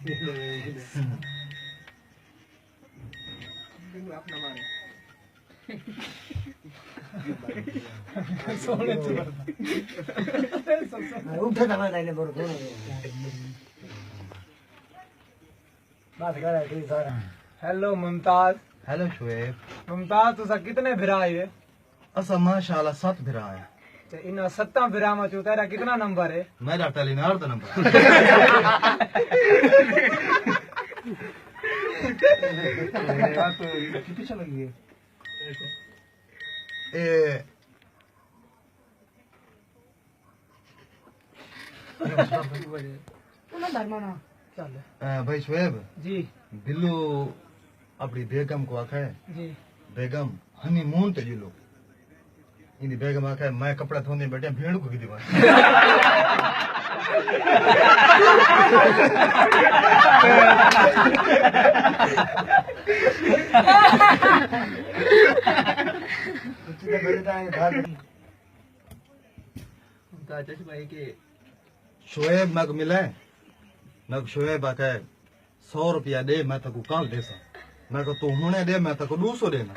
उठे ना लाइने बोल कौन बात कर रहा है तू सारा। हेलो मुमताज। हेलो शुएब। मुमताज तुसा कितने भिरा है? असा माशाल्लाह 7 भिरा है। इन 7 भिरा में चो तेरा कितना नंबर है? मेरा टेलीनार दा नंबर कितनी चल गई है ए भाई शुएब जी बिल्लू अपनी बेगम को आखा है जी बेगम हनीमून ते जिलो इनी बेगम आखा है मैं कपड़ा धोने बैठे भेड़ को की दीवार शुएब मैं को मिला है मैं शुएब आखा है 100 रुपया दे मैं तको काल दे सा मैं को तू हुने दे मैं तको 200 देना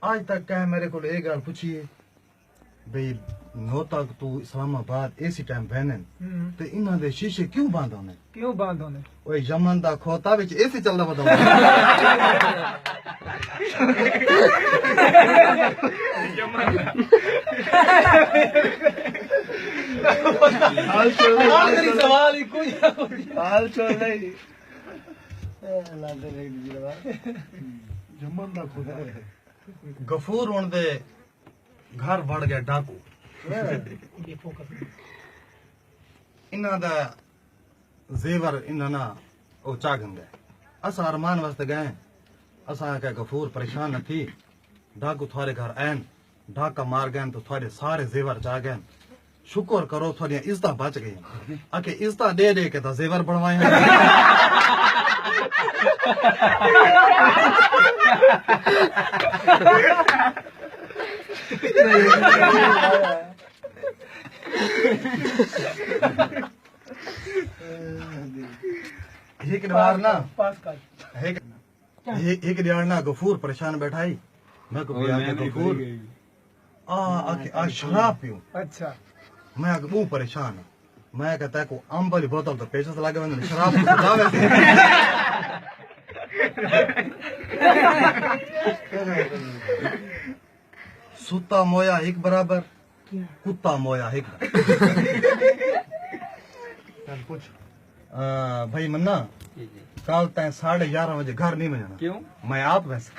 आज तक क्या मेरे को एक गाल पूछिए भाई नो तक तू इस्लामाबाद एसी टाइम बहने तो इन्हां दे शीशे क्यों बंद होने? क्यों बंद होने? ओए यमन दा खोता विच एसी चलदा बता आखिरी सवाल ही कोई हाल चल नहीं अल्लाह दे रे जीवा जमन दा खुदा गफूर होने दे घर वड़ गया डाकू इन्हां दा जेवर इन्हां ना ओ चागन गए असा अरमान वास्ते गए असा क्या गफूर परेशान न थी डाकू थारे घर आन डाका मार गए तो थारे सारे जेवर चा गए शुक्र करो थोड़ी इज्जत बच गई आके इज्जत दे दे के तो जेवर बनवाए एक बार ना एक दिहाड़ ना गफूर परेशान बैठाई मैं को गफूर आ शराब पीऊं। अच्छा मैं वो परेशान हूँ मैं कहता है को अम्ब वाली बोतल तो पेशा से लागे मैंने शराब को सजावे सुता मोया एक बराबर कुत्ता मोया एक कुछ भाई मन्ना कल तय 11:30 बजे घर नहीं मिलना। क्यों? मैं आप वैसे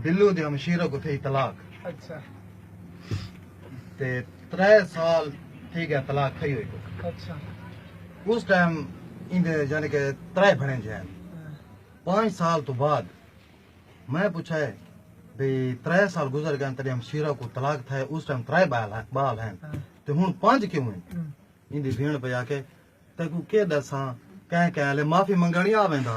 बिल्लू दे हमशीरा को थी तलाक। अच्छा ते 3 साल थी गया तलाक थी हुई को। अच्छा उस टाइम इंदे जाने के 3 भणे जाए 5 साल तो बाद मैं पूछा है भाई 3 साल गुजर गए तरी हमशीरा को तलाक था उस टाइम 3 बाल हैं तो हुन 5 क्यों हैं? इंदी भेण पे आके तकू के दसा कह ले माफी मंगणी आवेंदा